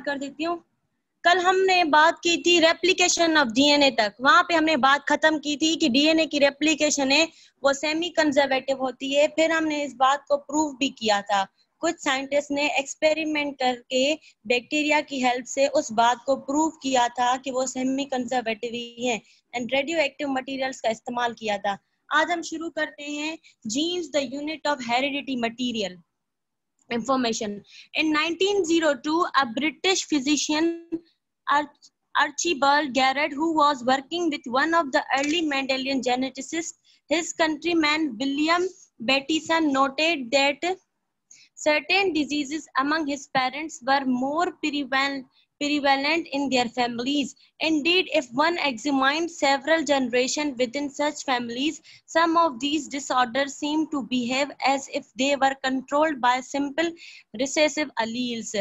कर देती हूँ। कल हमने बात की थी रेप्लिकेशन ऑफ डीएनए तक, वहां पे हमने बात खत्म की थी कि डीएनए की रेप्लिकेशन है वो सेमी कंजर्वेटिव होती है। फिर हमने इस बात को प्रूव भी किया था, कुछ साइंटिस्ट ने एक्सपेरिमेंट करके बैक्टीरिया की हेल्प से उस बात को प्रूव किया था कि वो सेमी कंजर्वेटिव ही है, एंड रेडियो एक्टिव मटीरियल्स का इस्तेमाल किया था। आज हम शुरू करते हैं genes the unit of heredity material information. In 1902, a British physician, Archibald Garrett, who was working with one of the early Mendelian geneticists, his countryman William Bateson, noted that certain diseases among his parents were more prevalent in their families. Indeed, if one examined several generations within such families, some of these disorders seem to behave as if they were controlled by simple recessive alleles.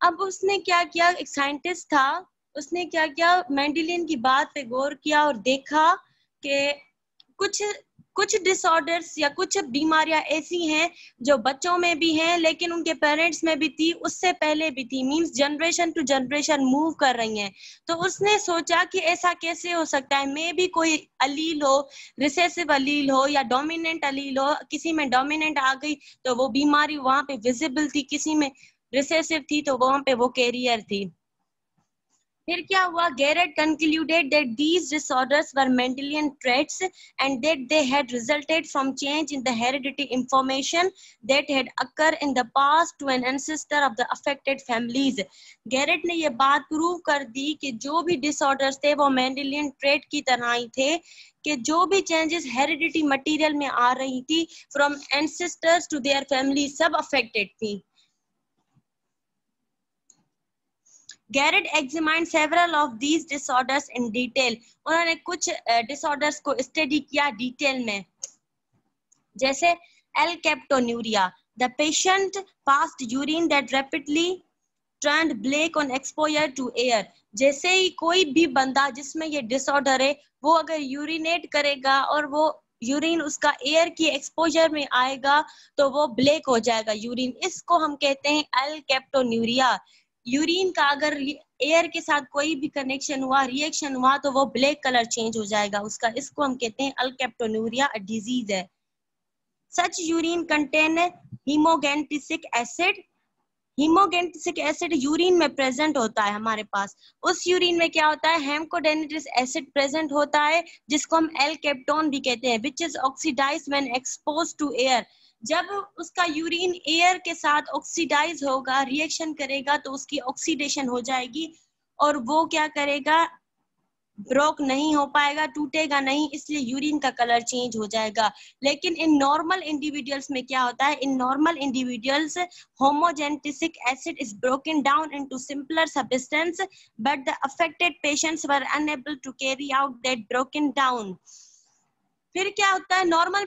अब उसने क्या किया, एक scientist था, उसने क्या किया, Mendelian की बात पे गौर किया और देखा कि कुछ डिसऑर्डर्स या कुछ बीमारियां ऐसी हैं जो बच्चों में भी हैं लेकिन उनके पेरेंट्स में भी थी, उससे पहले भी थी, means generation to generation move कर रही हैं। तो उसने सोचा कि ऐसा कैसे हो सकता है, मे भी कोई अलील हो, रिसेसिव अलील हो या डोमिनेंट अलील हो, किसी में डोमिनेंट आ गई तो वो बीमारी वहां पे विजिबल थी, किसी में रिसेसिव थी तो वहां पे वो कैरियर थी। फिर क्या हुआ, Garrett concluded that these disorders were Mendelian traits and that they had resulted from change in the hereditary information that had occurred in the past to an ancestor of the affected families. Garrett ने ये बात prove कर दी कि जो भी disorders थे वो Mendelian trait की तरह ही थे, कि जो भी चेंजेस हेरिडिटी मटेरियल में आ रही थी from ancestors to their family सब अफेक्टेड थी। Garrett examined several of these disorders in detail. उन्होंने कुछ disorders को स्टडी किया डिटेल में, जैसे alkaptonuria. The patient passed urine that rapidly turned black on exposure to air. जैसे ही कोई भी बंदा जिसमें ये डिसऑर्डर है वो अगर यूरिनेट करेगा और वो यूरिन उसका एयर की एक्सपोजर में आएगा तो वो ब्लैक हो जाएगा यूरिन, इसको हम कहते हैं alkaptonuria. यूरिन का अगर एयर के साथ कोई भी कनेक्शन हुआ, रिएक्शन हुआ तो वो ब्लैक कलर चेंज हो जाएगा उसका, इसको हम कहते हैं alkaptonuria, डिजीज है। Such urine contain homogentisic acid. Homogentisic acid urine में प्रेजेंट होता है हमारे पास, उस यूरिन में क्या होता है, हेमकोडेनेटिस एसिड प्रेजेंट होता है जिसको हम एल्केप्टोन भी कहते हैं, which is oxidised when exposed to air. जब उसका यूरिन एयर के साथ ऑक्सीडाइज होगा, रिएक्शन करेगा तो उसकी ऑक्सीडेशन हो जाएगी और वो क्या करेगा, ब्रोक नहीं हो पाएगा, टूटेगा नहीं, इसलिए यूरिन का कलर चेंज हो जाएगा। लेकिन इन नॉर्मल इंडिविजुअल्स में क्या होता है, in normal individuals homogentisic acid is broken down into simpler substance but the affected patients were unable to carry out that broken down. फिर क्या होता है, नॉर्मल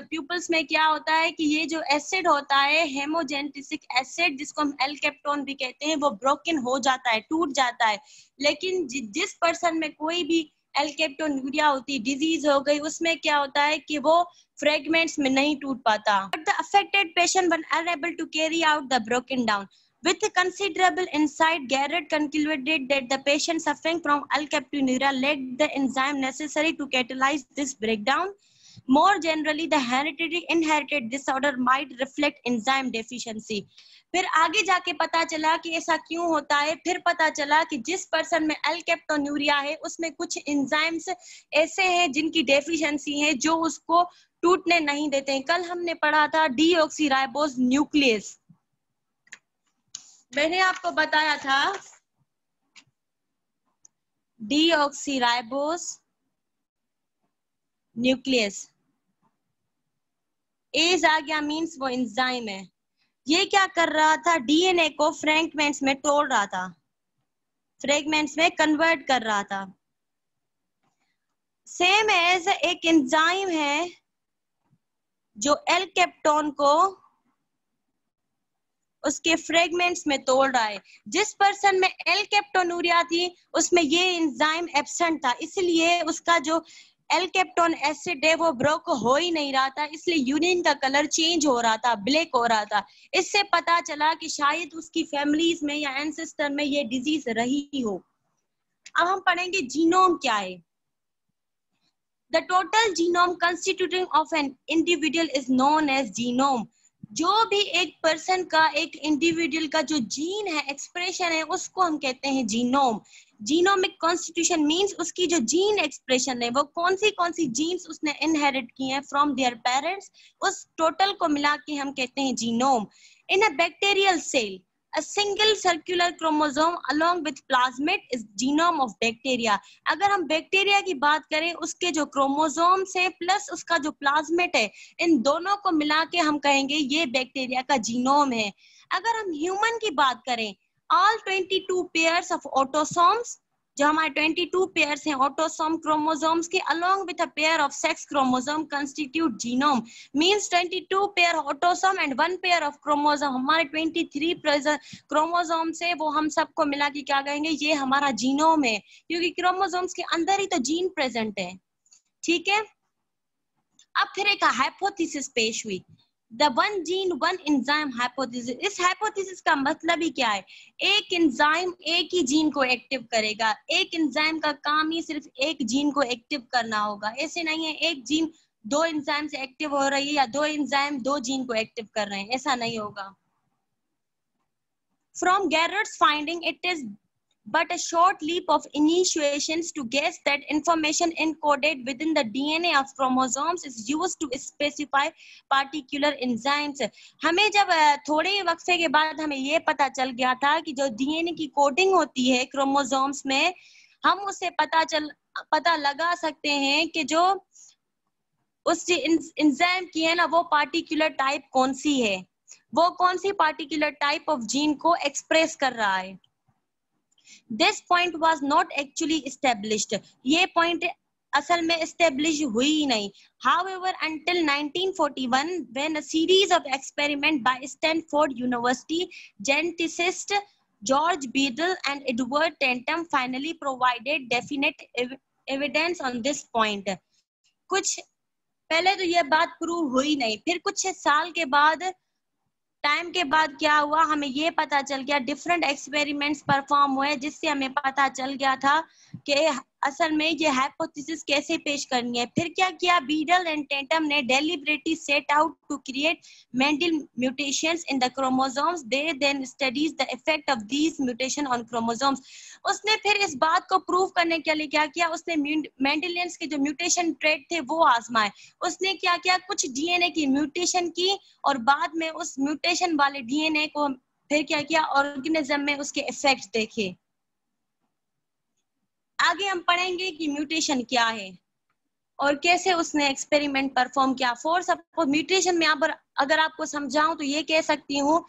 पीपल्स में क्या होता है कि ये जो एसिड होता है हेमोजेनेटिसिक एसिड जिसको हम एल्केप्टोन भी कहते हैं वो ब्रोकन हो जाता है, टूट जाता है। लेकिन जिस पर्सन में कोई भी एल्केप्टोन्यूरिया होती, डिजीज हो गई, उसमें क्या होता है कि वो फ्रेगमेंट्स में नहीं टूट पाता। But the affected patient were unable to carry out the broken down. With considerable insight, Garrett concluded that the patient suffering from alkaptonuria lacked the enzyme necessary to catalyze this breakdown. More generally, the hereditary inherited disorder might reflect enzyme deficiency. फिर आगे जाके पता चला कि ऐसा क्यों होता है, फिर पता चला कि जिस पर्सन में एल्केप्टोन्यूरिया है उसमें कुछ एंजाइम्स ऐसे हैं जिनकी डेफिशिएंसी है जो उसको टूटने नहीं देते हैं। कल हमने पढ़ा था डीऑक्सीराइबोज न्यूक्लियस, मैंने आपको बताया था डीऑक्सीराइबोज न्यूक्लियस, एज आ गया मींस वो एंजाइम है। ये क्या कर रहा था, डीएनए को फ्रैगमेंट्स में तोड़ रहा था, फ्रैगमेंट्स में कन्वर्ट कर रहा था। सेम एज एक एंजाइम है जो एल्केप्टोन को उसके फ्रेगमेंट्स में तोड़ रहा है। जिस पर्सन में एल्केप्टोन्यूरिया थी उसमें ये एंजाइम एब्सेंट था, इसलिए उसका जो एल कैप्टोन एसिड है वो ब्रोक हो ही नहीं रहा था, इसलिए यूरिन का कलर चेंज हो रहा था, ब्लैक हो रहा था। इससे पता चला कि शायद उसकी फैमिलीज में या एंसेस्टर में ये डिजीज रही हो। अब हम पढ़ेंगे जीनोम क्या है। The total genome constituting of an individual is known as genome. जो भी एक पर्सन का, एक इंडिविजुअल का जो जीन है, एक्सप्रेशन है, उसको हम कहते हैं जीनोम। जीनोमिक कॉन्स्टिट्यूशन मींस उसकी जो जीन एक्सप्रेशन है वो कौन सी जीन्स उसने इनहेरिट की हैं फ्रॉम देयर पेरेंट्स, उस टोटल को मिला के हम कहते हैं genome. In a bacterial cell a single circular chromosome along with plasmid is genome of bacteria. अगर हम बैक्टीरिया की बात करें, उसके जो क्रोमोसोम्स है प्लस उसका जो प्लाज्मेट है, इन दोनों को मिला के हम कहेंगे ये बैक्टीरिया का जीनोम है। अगर हम ह्यूमन की बात करें, all 22 pairs of autosomes, जो हमारे 22 पेयर्स हैं ऑटोसोम क्रोमोसोम्स के, along with a pair of sex chromosome constitute genome. Means 22 pair autosome and 1 pair of chromosome, हमारे 23 क्रोमोसोम्स है, वो हम सबको मिला के क्या कहेंगे, ये हमारा जीनोम है, क्योंकि क्रोमोसोम्स के अंदर ही तो जीन प्रेजेंट है। ठीक है, अब फिर एक हाइपोथेसिस पेश हुई, The one gene one enzyme hypothesis. इस हाइपोथेसिस का मतलब ही क्या है, एक एंजाइम एक ही जीन को एक्टिव करेगा, एक एंजाइम का काम ही सिर्फ एक जीन को एक्टिव करना होगा। ऐसे नहीं है एक जीन दो एंजाइम से एक्टिव हो रही है या दो एंजाइम दो जीन को एक्टिव कर रहे हैं, ऐसा नहीं होगा। From Gerard's finding, it is but a short leap of initiations to guess that information encoded within the DNA of chromosomes is used to specify particular enzymes. हमें जब थोड़े वक्फे के बाद हमें ये पता चल गया था कि जो डीएनए की कोडिंग होती है क्रोमोसोम्स में, हम उससे पता लगा सकते हैं कि जो उस एंजाइम की है ना, वो पार्टिकुलर टाइप कौन सी है, वो कौन सी पार्टिकुलर टाइप ऑफ जीन को एक्सप्रेस कर रहा है। This point was not actually established. ये point असल में establish हुई ही नहीं। However, until 1941, when a series of experiments by Stanford University geneticists George Beadle and Edward Tentum finally provided definite evidence on this point. कुछ पहले तो ये बात प्रूव हुई नहीं, फिर कुछ साल के बाद, टाइम के बाद क्या हुआ, हमें ये पता चल गया, डिफरेंट एक्सपेरिमेंट्स परफॉर्म हुए, जिससे हमें पता चल गया था कि असल में ये हाइपोथेसिस कैसे पेश करनी है। फिर क्या किया, बीडल एंड टेंटम ने deliberately set out to create mental mutations in the chromosomes. They then studies the effect of these mutation on chromosomes. उसने फिर इस बात को प्रूव करने के लिए क्या किया, उसने मेंडेलियंस के जो म्यूटेशन ट्रेट थे वो आजमाए। उसने क्या किया, कुछ डीएनए की म्यूटेशन की और बाद में उस म्यूटेशन वाले डीएनए को फिर क्या किया, ऑर्गेनिज्म में उसके इफेक्ट देखे। आगे हम पढ़ेंगे कि म्यूटेशन क्या है और कैसे उसने एक्सपेरिमेंट परफॉर्म किया। फॉर सपोज म्यूटेशन में अगर आपको समझाऊं तो ये कह सकती हूँ,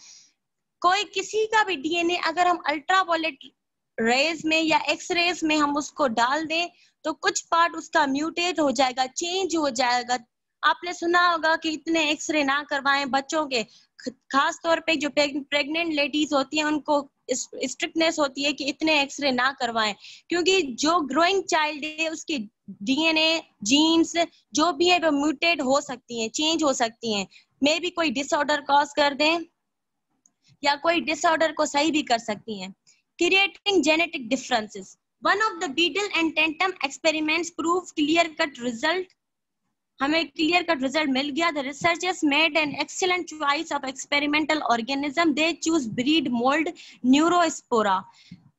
कोई किसी का भी डीएनए अगर हम अल्ट्रावायलेट रेज में या एक्स रेज में हम उसको डाल दें तो कुछ पार्ट उसका म्यूटेट हो जाएगा, चेंज हो जाएगा। आपने सुना होगा कि इतने एक्सरे ना करवाएं बच्चों के, खास तौर पे जो प्रेग्नेंट लेडीज होती हैं उनको स्ट्रिक्टनेस होती है कि इतने एक्सरे ना करवाएं, क्योंकि जो ग्रोइंग चाइल्ड है उसकी डीएनए जीन्स जो भी है वो म्यूटेट हो सकती हैं, चेंज हो सकती हैं, मे बी कोई डिसऑर्डर कॉज कर दें या कोई डिसऑर्डर को सही भी कर सकती हैं। Creating genetic differences, one of the Beadle and Tatum experiments prove clear cut result. हमें क्लियर कट रिजल्ट मिल गया। The researchers made an excellent choice of experimental organism, they chose bread mould Neurospora.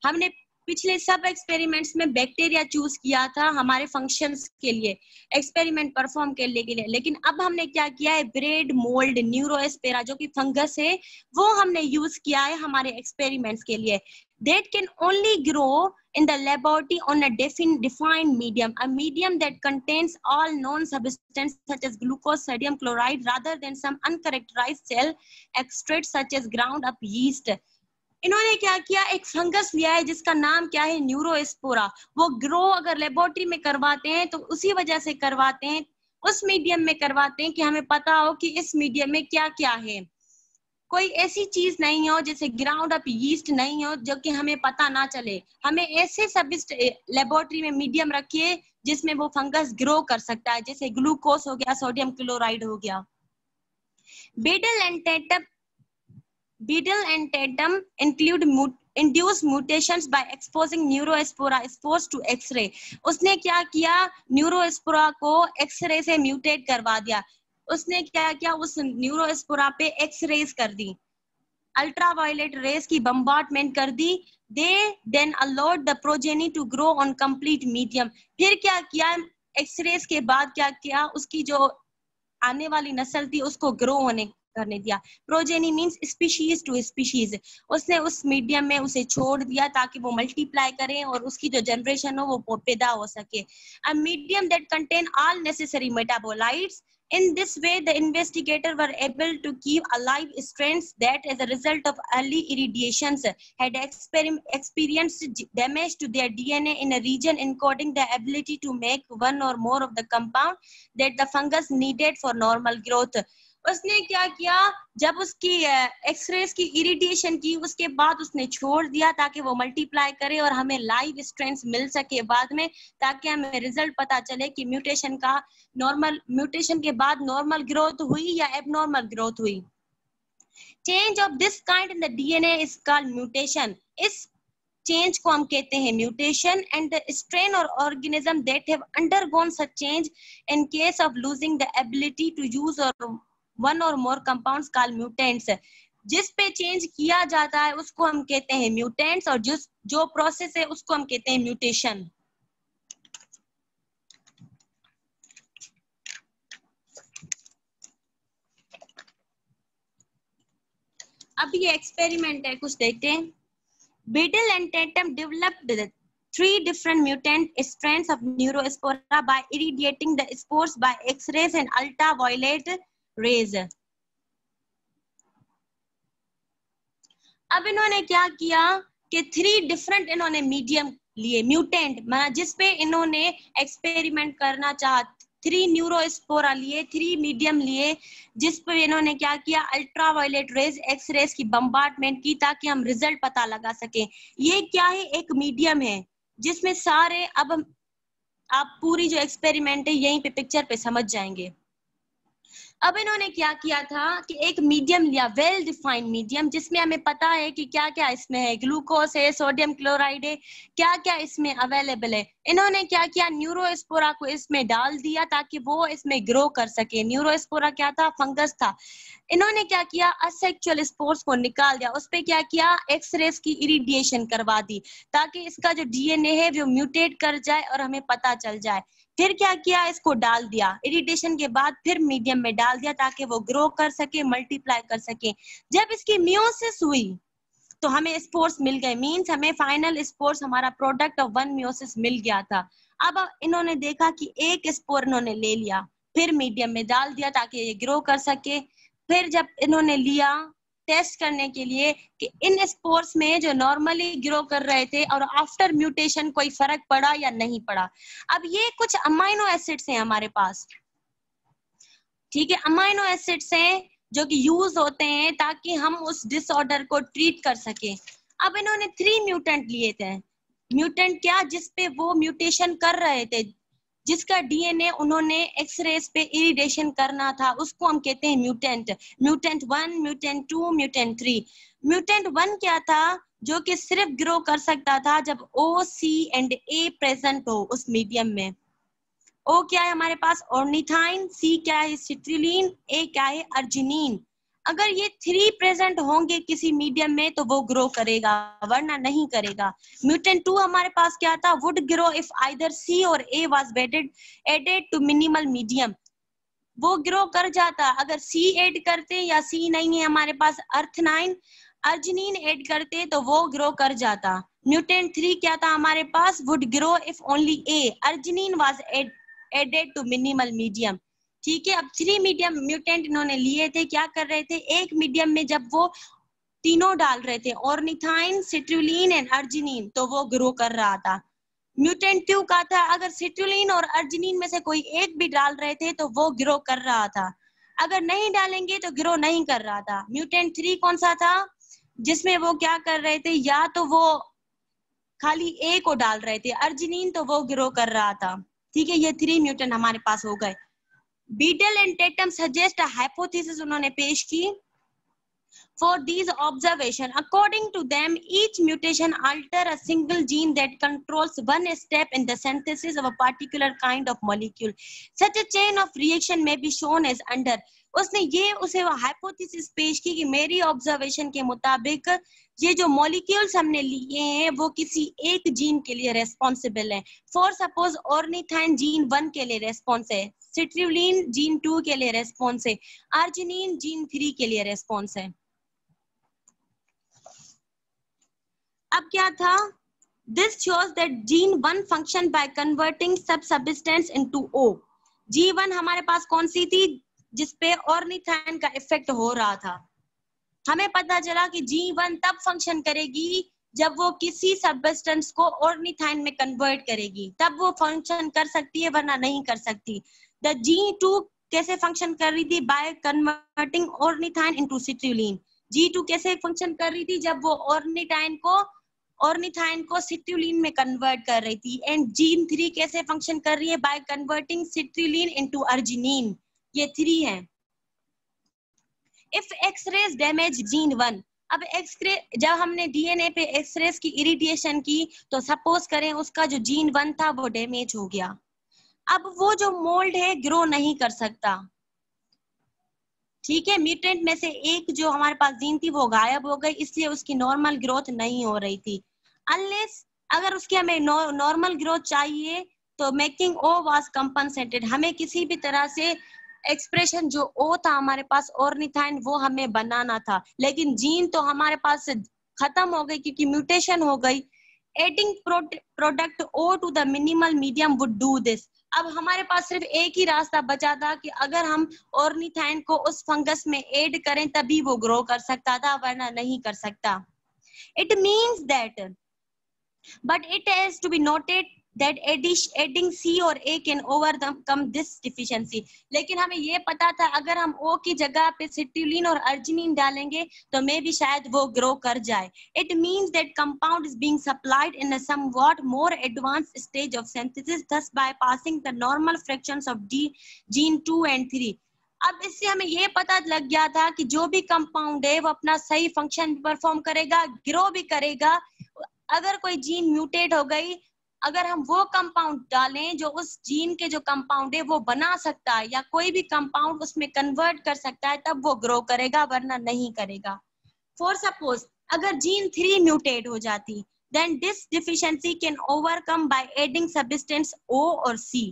हमने पिछले सब experiments में bacteria choose किया था हमारे फंक्शंस के लिए, एक्सपेरिमेंट परफॉर्म करने के लिए, लेकिन अब हमने क्या किया है, ब्रेड मोल्ड न्यूरोस्पेरा जो कि फंगस है वो हमने यूज किया है हमारे एक्सपेरिमेंट्स के लिए। That can only grow in the laboratory on a defined medium, a medium that contains all known substances such as glucose, sodium chloride, rather than some uncharacterized cell extracts such as ground up yeast. इन्होंने क्या किया, एक fungus लिया है जिसका नाम क्या है, न्यूरोस्पोरा। वो ग्रो अगर लेबोरेटरी में करवाते हैं तो उसी वजह से करवाते हैं, उस मीडियम में करवाते हैं कि हमें पता हो कि इस मीडियम में क्या क्या है। कोई ऐसी चीज नहीं हो जैसे ग्राउंड अप यीस्ट नहीं हो जो कि हमें पता ना चले। हमें ऐसे सब लेबोरेटरी में मीडियम रखिए जिसमें वो फंगस ग्रो कर सकता है, जैसे ग्लूकोज हो गया, सोडियम क्लोराइड हो गया। Beetle and tatum include induce mutations by exposing neurospora spores to X-ray। उसने क्या किया, न्यूरोस्पोरा को एक्सरे से म्यूटेट करवा दिया। उसने क्या किया, उस न्यूरोस्पोरा पे एक्स-रेज कर दी, अल्ट्रावायलेट रेज की बम्बार्डमेंट कर दी। They then allowed the progeny to grow on complete medium. फिर क्या किया, एक्सरेज के बाद क्या किया, उसकी जो आने वाली नस्ल थी उसको ग्रो होने करने दिया। Progeny means species to species. उसने उस मीडियम में उसे छोड़ दिया ताकि वो मल्टीप्लाई करें और उसकी जो जनरेशन हो वो पैदा हो सके। A medium that contain all necessary metabolites. In this way, the investigators were able to keep alive strains that, as a result of early irradiations, had experienced damage to their DNA in a region encoding the ability to make one or more of the compound that the fungus needed for normal growth। उसने क्या किया, जब उसकी X-rays की irritation की उसके बाद उसने छोड़ दिया ताकि वो मल्टीप्लाई करे और हमें लाइव स्ट्रेंस मिल सके बाद में, ताकि हमें रिजल्ट पता चले कि म्यूटेशन का म्यूटेशन के बाद नॉर्मल ग्रोथ हुई या एबनॉर्मल ग्रोथ हुई। Change of this kind in the DNA is called mutation. इस चेंज को हम कहते हैं म्यूटेशन। एंड द स्ट्रेन और organism that have undergone such change in case of losing the ability to use और one or more compounds called mutants। जिस पे change किया जाता है उसको हम कहते हैं म्यूटेंट्स, और जो प्रोसेस है उसको हम कहते हैं म्यूटेशन। अब ये एक्सपेरिमेंट है, कुछ देखते हैं। Beetle and tatum developed 3 different mutant strains of Neurospora by irradiating the spores by X-rays and ultraviolet rays. अब इन्होंने क्या किया कि 3 डिफरेंट इन्होंने मीडियम लिए, म्यूटेंट, जिसपे इन्होंने एक्सपेरिमेंट करना चाहा। 3 न्यूरोस्पोरा लिए, 3 मीडियम लिए, जिसपे इन्होंने क्या किया, अल्ट्रावायलेट रेज, एक्स रेज की बम्बार्डमेंट की ताकि हम रिजल्ट पता लगा सके। ये क्या है, एक मीडियम है जिसमें सारे, अब आप पूरी जो एक्सपेरिमेंट है यहीं पे पिक्चर पे समझ जाएंगे। अब इन्होंने क्या किया था कि एक मीडियम लिया, वेल डिफाइंड मीडियम, जिसमें हमें पता है कि क्या क्या इसमें है, ग्लूकोज है, सोडियम क्लोराइड है, क्या क्या इसमें अवेलेबल है। इन्होंने क्या किया, न्यूरोस्पोरा को इसमें डाल दिया ताकि वो इसमें ग्रो कर सके। न्यूरोस्पोरा क्या था, फंगस था। इन्होंने क्या किया, असेक्सुअल स्पोर्स को निकाल दिया, उस पे क्या किया, एक्सरेज की इरिडिएशन करवा दी ताकि इसका जो डीएनए है वो म्यूटेट कर जाए और हमें पता चल जाए। फिर क्या किया, इसको डाल दिया इरिटेशन के बाद, फिर मीडियम में डाल दिया ताकि वो ग्रो कर सके, मल्टीप्लाई कर सके। जब इसकी मियोसिस हुई तो हमें स्पोर्स मिल गए, मींस हमें फाइनल स्पोर्स, हमारा प्रोडक्ट ऑफ 1 मियोसिस मिल गया था। अब इन्होंने देखा कि एक स्पोर इन्होंने ले लिया, फिर मीडियम में डाल दिया ताकि ये ग्रो कर सके। फिर जब इन्होंने लिया टेस्ट करने के लिए कि इन स्पोर्स में जो नॉर्मली ग्रो कर रहे थे और आफ्टर म्यूटेशन कोई फर्क पड़ा या नहीं पड़ा। अब ये कुछ अमाइनो एसिड्स हैं हमारे पास, ठीक है, अमाइनो एसिड्स हैं जो कि यूज होते हैं ताकि हम उस डिसऑर्डर को ट्रीट कर सके। अब इन्होंने 3 म्यूटेंट लिए थे। म्यूटेंट क्या, जिसपे वो म्यूटेशन कर रहे थे, जिसका डीएनए उन्होंने एक्सरेज पे इरिडेशन करना था, उसको हम कहते हैं mutant. Mutant 1, mutant 2, mutant 3। Mutant 1 क्या था, जो कि सिर्फ ग्रो कर सकता था जब O, C and A present हो उस मीडियम में। O क्या है हमारे पास, ऑर्निथाइन, C क्या है, सिट्रुलिन, A क्या है, अर्जिनिन। अगर ये 3 प्रेजेंट होंगे किसी मीडियम में तो वो ग्रो करेगा, वरना नहीं करेगा। म्यूटेंट 2 हमारे पास क्या था, would grow if either C और A was added to minimal medium. वो ग्रो कर जाता अगर C ऐड करते, या C नहीं है हमारे पास, अर्थनाइन, अर्जिनिन ऐड करते तो वो ग्रो कर जाता। म्यूटेंट 3 क्या था हमारे पास, would grow if only A, arginine was added to minimal medium. ठीक है, अब 3 मीडियम म्यूटेंट इन्होंने लिए थे, क्या कर रहे थे, एक मीडियम में जब वो तीनों डाल रहे थे, ऑर्निथाइन, सिट्रुलिन एंड अर्जिनिन, तो वो ग्रो कर रहा था। म्यूटेंट 2 का था, अगर सिट्रुलिन और अर्जिनिन में से कोई एक भी डाल रहे थे तो वो ग्रो कर रहा था। अगर नहीं डालेंगे तो ग्रो नहीं कर रहा था। म्यूटेंट 3 कौन सा था, जिसमें वो क्या कर रहे थे, या तो वो खाली ए को डाल रहे थे, अर्जिनिन तो वो ग्रो कर रहा था। ठीक है, ये 3 म्यूटेंट हमारे पास हो गए। Beadle and Tatum suggest hypothesis उन्होंने पेश की। For these observation, according to them, each mutation alter a single gene that controls one step in the synthesis of a particular kind of molecule. Such a chain of reaction may be shown as under. उसने ये उसे hypothesis पेश की कि मेरी observation के मुताबिक ये जो मॉलिक्यूल्स हमने लिए हैं वो किसी एक जीन के लिए रेस्पॉन्सिबल है। फॉर सपोज ऑर्निथाइन जीन 1 के लिए रेस्पॉन्स है, सिट्रुलिन जीन 2 के लिए रेस्पॉन्स है, अर्जिनिन जीन 3 के लिए रेस्पॉन्स है। अब क्या था, this shows that gene 1 function by converting substance into O. G1 हमारे पास कौन सी थी, जिसपे ऑर्निथाइन का इफेक्ट हो रहा था। हमें पता चला कि G1 तब फंक्शन करेगी जब वो किसी सब्सटेंस को ऑर्निथाइन में कन्वर्ट करेगी, तब वो फंक्शन कर सकती है, वरना नहीं कर सकती। द G2 कैसे फंक्शन कर रही थी, by converting ornithine into citrulline. G2 कैसे फंक्शन कर रही थी, जब वो ऑर्निथाइन को सिट्रुलिन में कन्वर्ट कर रही थी। एंड जीन 3 कैसे फंक्शन कर रही है, by converting citrulline into arginine. ये 3 है। इफ एक्सरेज डैमेज जीन 1, अब एक्सरे जब हमने डीएनए पे एक्सरेज की इरिडिएशन की तो सपोज करें उसका जो जीन 1 था वो डैमेज हो गया। अब वो जो मोल्ड है ग्रो नहीं कर सकता। ठीक है, म्यूटेंट में से एक जो हमारे पास जीन थी वो गायब हो गई, इसलिए उसकी नॉर्मल ग्रोथ नहीं हो रही थी। अनलेस अगर उसकी हमें नॉर्मल ग्रोथ चाहिए तो मेकिंग ओ वाज कंपनसेटेड, हमें किसी भी तरह से एक्सप्रेशन जो ओ था हमारे पास ऑर्निथाइन वो हमें बनाना था, लेकिन जीन तो हमारे पास खत्म हो गई क्योंकि म्यूटेशन हो गई। Adding product O to the minimal medium would do this. अब हमारे पास सिर्फ एक ही रास्ता बचा था कि अगर हम ऑर्निथाइन को उस फंगस में ऐड करें तभी वो ग्रो कर सकता था, वरना नहीं कर सकता। It means that but it has to be noted that adding C or A can overcome this deficiency. लेकिन हमें ये पता था अगर हम O की जगह पे सिट्रुलिन और अर्जिनिन डालेंगे तो मे भी शायद वो ग्रो कर जाए। It means that compound is being supplied in a somewhat more advanced stage of synthesis, thus bypassing the normal fractions of gene 2 and 3. अब इससे हमें ये पता लग गया था कि जो भी कंपाउंड है वो अपना सही फंक्शन परफॉर्म करेगा, ग्रो भी करेगा। अगर कोई जीन म्यूटेट हो गई, अगर हम वो कंपाउंड डालें जो उस जीन के जो कंपाउंड है वो बना सकता है या कोई भी कंपाउंड उसमें कन्वर्ट कर सकता है, तब वो ग्रो करेगा, वरना नहीं करेगा। फॉर सपोज अगर जीन 3 म्यूटेट हो जाती, then this deficiency can overcome by adding substance O or C.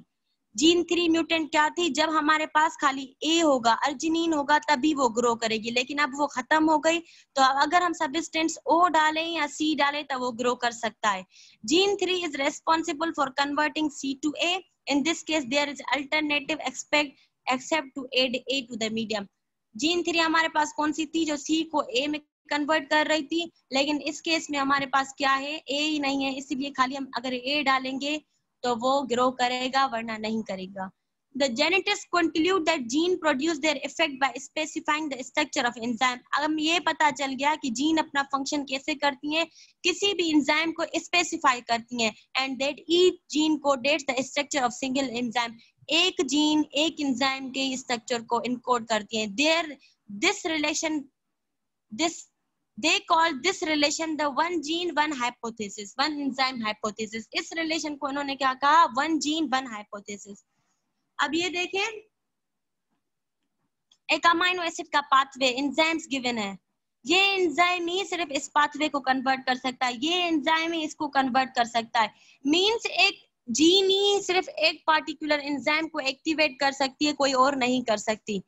Gene 3 mutant क्या थी, जब हमारे पास खाली ए होगा, अर्जिनिन होगा, तभी वो ग्रो करेगी, लेकिन अब वो खत्म हो गई तो अगर हम सब्सटेंस ओ डालें या सी डालें तो वो ग्रो कर सकता है। Gene 3 is responsible for converting C to A. In this case there is alternative except to add A to the medium. Gene 3 हमारे पास कौन सी थी, जो सी को ए में कन्वर्ट कर रही थी, लेकिन इस केस में हमारे पास क्या है, ए ही नहीं है, इसलिए खाली हम अगर ए डालेंगे तो वो ग्रो करेगा, वरना नहीं करेगा। The genetics conclude that gene produce their effect by specifying the structure of enzyme. अब ये पता चल गया कि जीन अपना फंक्शन कैसे करती हैं, किसी भी एंजाइम को स्पेसिफाई करती हैं, and that each gene codes the structure of single enzyme. एक जीन एक एंजाइम के स्ट्रक्चर को इनकोड करती है। They call this relation the one gene one hypothesis, one enzyme hypothesis. इस रिलेशन को इन्होंने क्या कहा, one gene one hypothesis. अब ये देखें, एक अमाइनो एसिड का पाथवे एंजाइम्स गिवन है, ये एंजाइम ही सिर्फ इस पाथवे को कन्वर्ट कर सकता है, ये एंजाइम ही इसको कन्वर्ट कर सकता है। मींस एक जीन ही सिर्फ एक पार्टिकुलर एंजाइम को एक्टिवेट कर सकती है, कोई और नहीं कर सकती।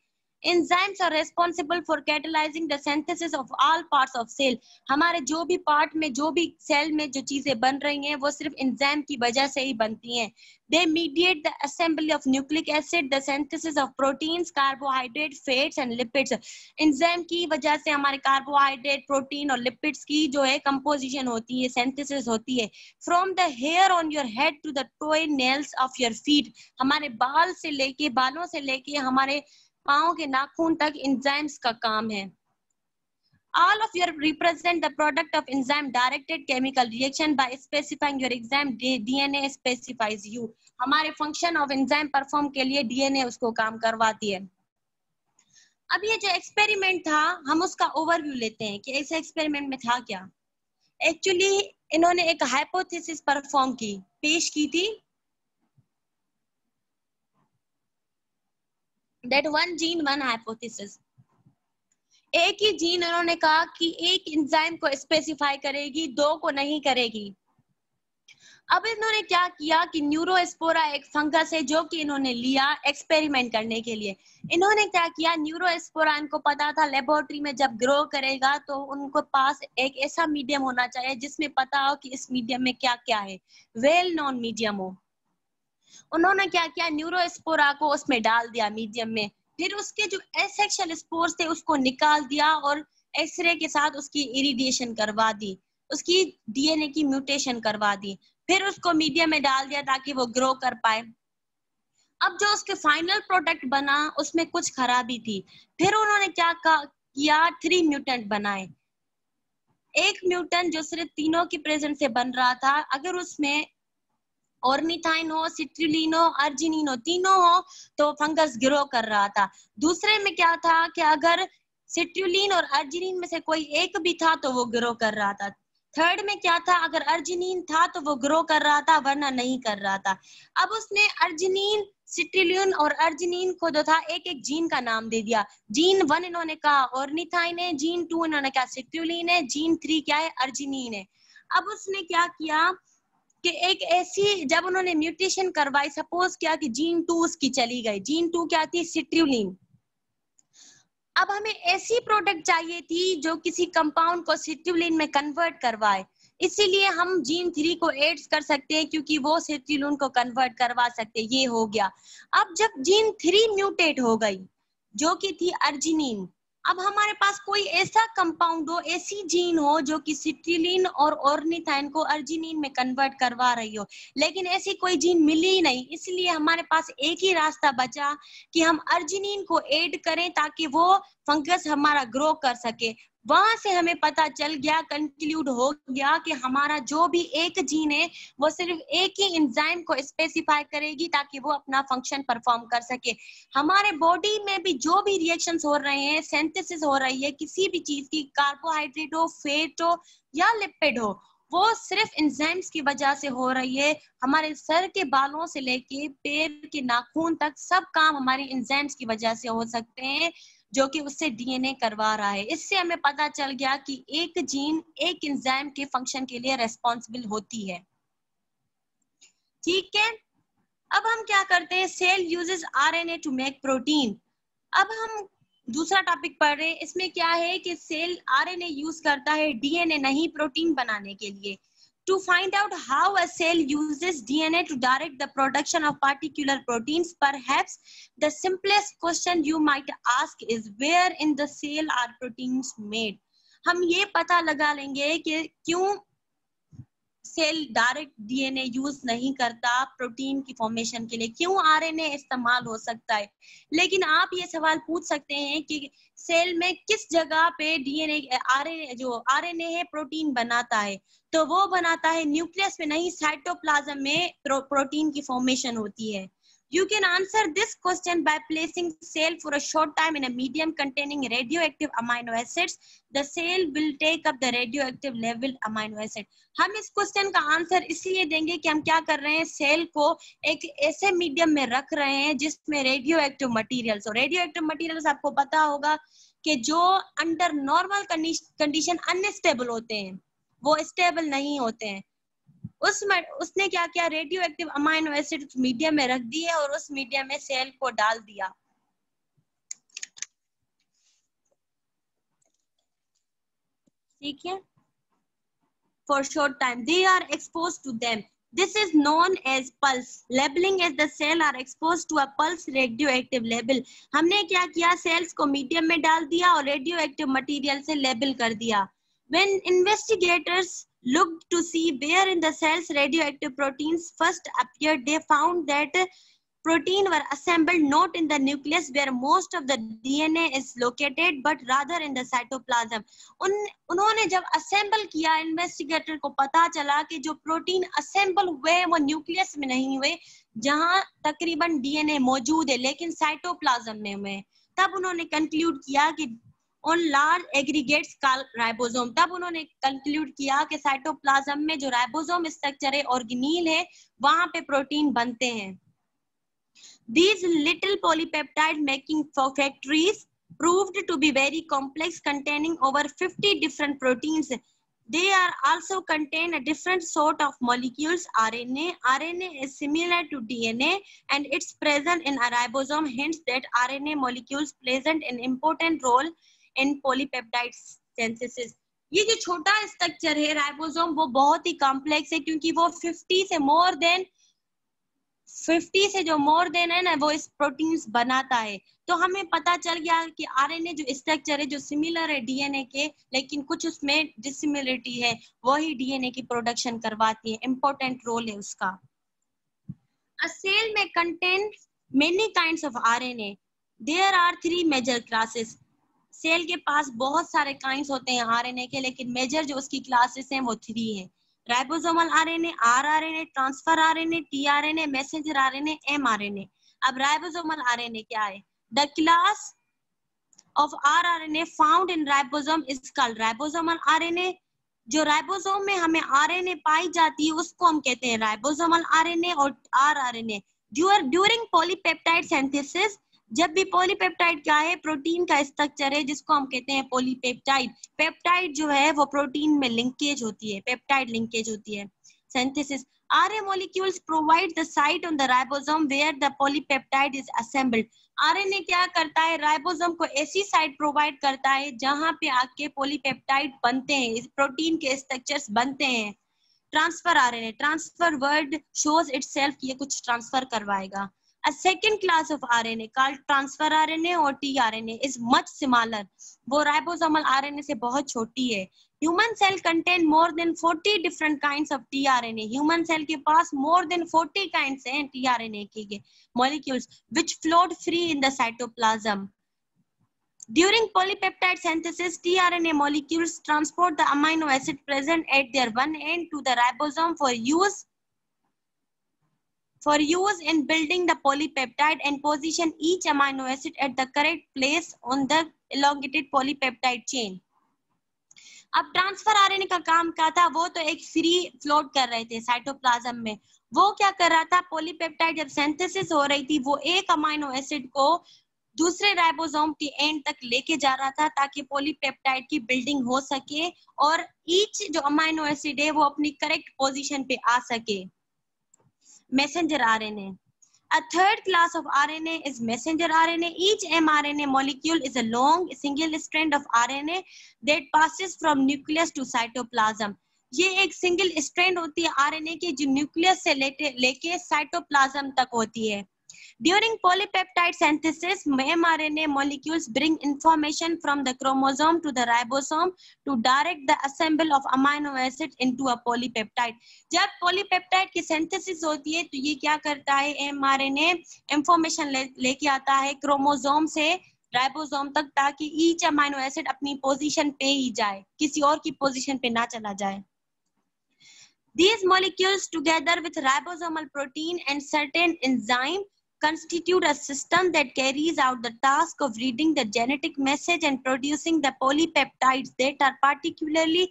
Enzymes are responsible for catalyzing the synthesis of all parts of cell. हमारे जो भी पार्ट में, जो भी सेल में जो चीजें बन रही हैं वो सिर्फ एंजाइम की वजह से ही बनती हैं। They mediate the assembly of nucleic acid, the synthesis of proteins, carbohydrates, fats and lipids. Enzyme की वजह से हमारे कार्बोहाइड्रेट, प्रोटीन और लिपिड्स की जो है कंपोजिशन होती है, सिंथेसिस होती है। From the hair on your head to the toe nails of your feet, हमारे बालों से लेके हमारे पाँव के नाखून तक एंजाइम्स का काम है। All of your represent the product of enzyme directed chemical reaction by specifying your enzyme DNA specifies you। हमारे function of enzyme perform के लिए DNA उसको काम करवाती है। अब ये जो एक्सपेरिमेंट था हम उसका ओवरव्यू लेते हैं कि ऐसे एक्सपेरिमेंट में था क्या। एक्चुअली इन्होंने एक हाइपोथेसिस परफॉर्म की, पेश की थी, that one gene one hypothesis। एक ही जीन उन्होंने कहा कि एक एंजाइम को स्पेसिफाई करेगी, दो को नहीं करेगी। अब इन्होंने क्या किया कि न्यूरोस्पोरा एक फंगस है जो कि इन्होंने लिया एक्सपेरिमेंट करने के लिए। इन्होंने क्या किया, न्यूरोस्पोरा इनको पता था लेबोरेटरी में जब ग्रो करेगा तो उनको पास एक ऐसा मीडियम होना चाहिए जिसमें पता हो कि इस मीडियम में क्या क्या है, वेल नोन मीडियम हो। उन्होंने क्या किया, न्यूरोस्पोरा को उसमें डाल दिया मीडियम में, फिर उसके जो एसेक्सुअल स्पोर्स थे उसको निकाल दिया और एक्सरे के साथ उसकी इरिडिएशन करवा दी, उसकी डीएनए की म्यूटेशन करवा दी, फिर उसको मीडियम में डाल दिया ताकि वो ग्रो कर पाए। अब जो उसके फाइनल प्रोडक्ट बना उसमें कुछ खराबी थी, फिर उन्होंने क्या किया, 3 म्यूटेंट बनाए। एक म्यूटेंट जो सिर्फ तीनों की प्रेजेंस से बन रहा था, अगर उसमें ऑर्निथाइन हो, सिट्रुलिन हो, अर्जिनिन हो, तीनों हो तो फंगस ग्रो कर रहा था। दूसरे में क्या था कि अगर सिट्रुलिन और अर्जिनिन में से कोई एक भी था तो वो ग्रो कर रहा था। थर्ड में क्या था, अगर अर्जिनिन था तो वो ग्रो कर रहा था वरना नहीं कर रहा था। अब उसने अर्जिनिन, सिट्रुलिन और अर्जिनिन को जो था एक एक जीन का नाम दे दिया। जीन 1 इन्होंने कहा ऑर्निथाइन है, जीन 2 इन्होंने कहा सिट्रुलिन है, जीन 3 क्या है, अर्जिनिन है। अब उसने क्या किया कि एक ऐसी, जब उन्होंने म्यूटेशन करवाई, सपोज किया कि जीन 2 उसकी चली गई, जीन 2 क्या थी, सिट्रुलिन। अब हमें ऐसी प्रोडक्ट चाहिए थी जो किसी कंपाउंड को सिट्रुलिन में कन्वर्ट करवाए, इसीलिए हम जीन 3 को ऐड कर सकते हैं क्योंकि वो सिट्रुलिन को कन्वर्ट करवा सकते हैं। ये हो गया। अब जब जीन 3 म्यूटेट हो गई जो कि थी अर्जिनिन, अब हमारे पास कोई ऐसा कंपाउंड हो, ऐसी जीन हो जो कि सिट्रुलिन और ऑर्निथाइन को अर्जिनिन में कन्वर्ट करवा रही हो, लेकिन ऐसी कोई जीन मिली ही नहीं। इसलिए हमारे पास एक ही रास्ता बचा कि हम अर्जिनिन को ऐड करें ताकि वो फंगस हमारा ग्रो कर सके। वहां से हमें पता चल गया, कंक्लूड हो गया कि हमारा जो भी एक जीन है वो सिर्फ एक ही एंजाइम को स्पेसिफाई करेगी ताकि वो अपना फंक्शन परफॉर्म कर सके। हमारे बॉडी में भी जो भी रिएक्शंस हो रहे हैं, सिंथेसिस हो रही है किसी भी चीज की, कार्बोहाइड्रेट हो, फैट हो या लिपिड हो, वो सिर्फ एंजाइम्स की वजह से हो रही है। हमारे सर के बालों से लेके पैर के नाखून तक सब काम हमारी एंजाइम्स की वजह से हो सकते हैं जो कि उससे डीएनए करवा रहा है। इससे हमें पता चल गया कि एक जीन एक एंजाइम के फंक्शन के लिए रेस्पॉन्सिबल होती है। ठीक है, अब हम क्या करते हैं, cell uses RNA to make protein. अब हम दूसरा टॉपिक पढ़ रहे हैं। इसमें क्या है कि सेल आरएनए यूज करता है डीएनए नहीं, प्रोटीन बनाने के लिए। To find out how a cell uses DNA to direct the production of particular proteins, perhaps the simplest question you might ask is where in the cell are proteins made? हम ये पता लगा लेंगे कि क्यों सेल डायरेक्ट डीएनए यूज नहीं करता protein की फॉर्मेशन के लिए, क्यों आरएनए इस्तेमाल हो सकता है। लेकिन आप ये सवाल पूछ सकते हैं कि सेल में किस जगह पे डीएनए आरएनए जो आरएनए है प्रोटीन बनाता है, तो वो बनाता है न्यूक्लियस में नहीं, साइटोप्लाज्म में प्रोटीन की फॉर्मेशन होती है। You can answer this question by placing cell for a short time in a medium containing radioactive amino acids. The cell will take up the radioactive level amino acid. हम इस question का answer इसलिए देंगे कि हम क्या कर रहे हैं, सेल को एक ऐसे मीडियम में रख रहे हैं जिसमें रेडियो एक्टिव मटीरियल्स हो। रेडियो एक्टिव मटीरियल्स आपको पता होगा कि जो अंडर नॉर्मल कंडीशन अनस्टेबल होते हैं, वो स्टेबल नहीं होते हैं। उसने क्या किया, radio active amino acid medium में रख दिए और उस मीडियम में सेल को डाल दिया। ठीक है, for short time they are exposed to them. This is known as pulse labeling, as the cell are exposed to a pulse radioactive label. हमने क्या किया, सेल्स को मीडियम में डाल दिया और रेडियो एक्टिव मटीरियल से लेबल कर दिया। When investigators looked to see where in the cells radioactive proteins first appeared, they found that protein were assembled not in the nucleus where most of the DNA is located but rather in the cytoplasm. उन्होंने जब assemble किया, investigator को पता चला कि जो protein assemble हुए वो न्यूक्लियस में नहीं हुए जहां तकरीबन डीएनए मौजूद है लेकिन साइटोप्लाज्म में हुए। तब उन्होंने कंक्लूड किया कि on large aggregates called ribosome, तब उन्होंने कंक्लूड किया कि साइटोप्लाज्म में जो राइबोसोम स्ट्रक्चर है, ऑर्गेनील है, वहां पे प्रोटीन बनते हैं। These little polypeptide making factories proved to be very complex, containing over 50 different proteins. They are also contain a different sort of molecules, RNA. RNA is similar to DNA and it's present in a ribosome, hence that RNA molecules present an important role in polypeptide synthesis. ये जो छोटा structure है ribosome वो बहुत ही complex है क्योंकि वो 50 से जो मोर देन है ना वो इस प्रोटीन्स बनाता है। तो हमें पता चल गया कि आरएनए जो स्ट्रक्चर है जो सिमिलर है डीएनए के लेकिन कुछ उसमें डिसिमिलरिटी है, वही डीएनए की प्रोडक्शन करवाती है, इंपॉर्टेंट रोल है उसका। A cell may contain many kinds of RNA. There are 3 major classes. Cell के पास बहुत सारे काइंड्स होते हैं आरएनए के लेकिन मेजर जो उसकी क्लासेस हैं वो 3 है। Ribosomal RNA, rRNA, transfer RNA, tRNA, messenger RNA, mRNA. अब राइबोसोमल आरएनए क्या है? The class of rRNA found in ribosome is called ribosomal RNA. जो राइबोसोम में हमें आरएनए पाई जाती है उसको हम कहते हैं राइबोसोमल आरएनए और आरआरएनए। ड्यूरिंग पॉलीपेप्टाइड सिंथेसिस, जब भी पॉलीपेप्टाइड क्या है? प्रोटीन का स्ट्रक्चर है जिसको हम कहते हैं पॉलीपेप्टाइड। पेप्टाइड जो है वो प्रोटीन में लिंकेज होती है, पेप्टाइड लिंकेज होती है। Synthesis, RNA molecules provide the site on the ribosome where the polypeptide is assembled. RNA क्या करता है? राइबोसोम को ऐसी साइट प्रोवाइड करता है जहां पे आके पॉलीपेप्टाइड बनते हैं, इस प्रोटीन के स्ट्रक्चर्स बनते हैं। Transfer RNA, transfer word shows itself कि ये कुछ ट्रांसफर करवाएगा। A second class of RNA called transfer RNA or tRNA is much smaller. वो राइबोसोमल RNA से बहुत छोटी है। Human cell contain more than 40 different kinds of tRNA. Human cell के पास more than 40 kinds हैं tRNA के molecules which float free in the cytoplasm. During polypeptide synthesis, tRNA molecules transport the amino acid present at their one end to the ribosome for use in building the polypeptide and position each amino acid at the correct place on the elongated polypeptide chain. अब transfer RNA का काम क्या था? वो तो एक free float कर रहे थे साइटोप्लाज्म में। वो क्या कर रहा था? पॉलीपेप्टाइड जब सिंथेसिस हो रही थी वो एक अमाइनो एसिड को दूसरे राइबोसोम के एंड तक लेके जा रहा था ताकि पॉलीपेप्टाइड की बिल्डिंग हो सके और ईच जो अमाइनो एसिड है वो अपनी करेक्ट पोजीशन पे आ सके। Messenger RNA. A third class of RNA is messenger RNA. Each mRNA molecule is a long single strand of RNA that passes from nucleus to cytoplasm. ये एक single strand होती है RNA की जो nucleus से लेके साइटोप्लाज्म तक होती है। During polypeptide synthesis, mRNA molecules bring information from the chromosome to the ribosome to direct the assembly of amino acid into a polypeptide. जब polypeptide की synthesis होती है तो ये क्या करता है? mRNA information लेके आता है क्रोमोसोम से राइबोसोम तक ताकि each amino acid अपनी पोजीशन पे ही जाए, किसी और की पोजीशन पे ना चला जाए। These molecules together with ribosomal protein and certain enzyme constitute a system that carries out the task of reading the genetic message and producing the polypeptides that are particularly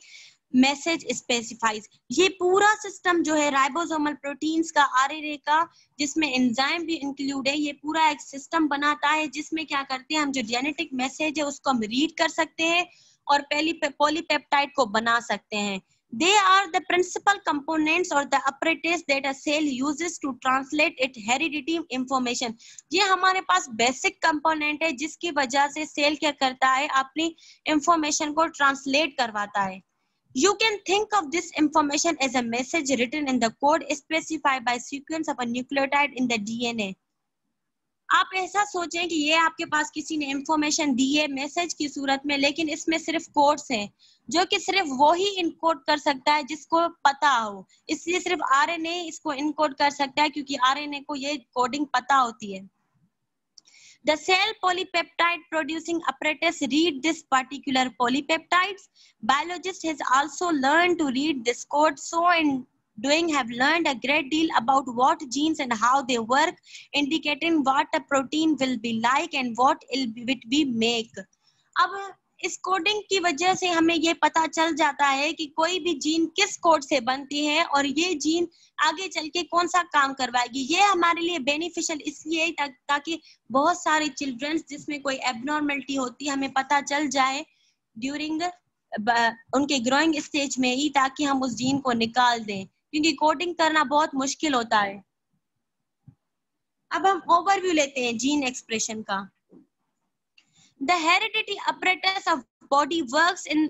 message specifies. ये पूरा system जो है ribosomal proteins का, RNA का, जिसमें enzyme भी include है, ये पूरा एक सिस्टम बनाता है जिसमें क्या करते हैं हम जो जेनेटिक मैसेज है उसको हम रीड कर सकते हैं और पॉलीपेप्टाइड को बना सकते हैं। They are the principal components or the apparatus that a cell uses to translate its hereditary information. ये हमारे पास बेसिक कंपोनेंट है जिसकी वजह से सेल क्या करता है? अपनी इंफॉर्मेशन को ट्रांसलेट करवाता है। You can think of this information as a message written in the code specified by sequence of a nucleotide in the DNA. आप ऐसा सोचें कि ये आपके पास किसी ने इंफॉर्मेशन दी है मैसेज की सूरत में, लेकिन इसमें सिर्फ कोड्स हैं जो कि सिर्फ वो ही इनकोड कर सकता है जिसको पता हो, इसलिए सिर्फ आरएनए इसको इनकोड कर सकता है क्योंकि आरएनए को ये कोडिंग पता होती है। The cell polypeptide producing apparatus read this particular polypeptides. Biologist has also learned to read this code, so in doing have learned a great deal about what genes and how they work, indicating what a protein will be like and what it will be make. अब इस coding की वजह से हमें ये पता चल जाता है कि कोई भी जीन किस कोड से बनती है और ये जीन आगे चल के कौन सा काम करवाएगी। ये हमारे लिए बेनिफिशियल इसलिए ताकि बहुत सारे चिल्ड्रंस जिसमें कोई एबनॉर्मलिटी होती है हमें पता चल जाए ड्यूरिंग उनके ग्रोइंग स्टेज में ही, ताकि हम उस जीन को निकाल दें, क्योंकि कोडिंग करना बहुत मुश्किल होता है। अब हम ओवरव्यू लेते हैं जीन एक्सप्रेशन का। The hereditary apparatus of body works in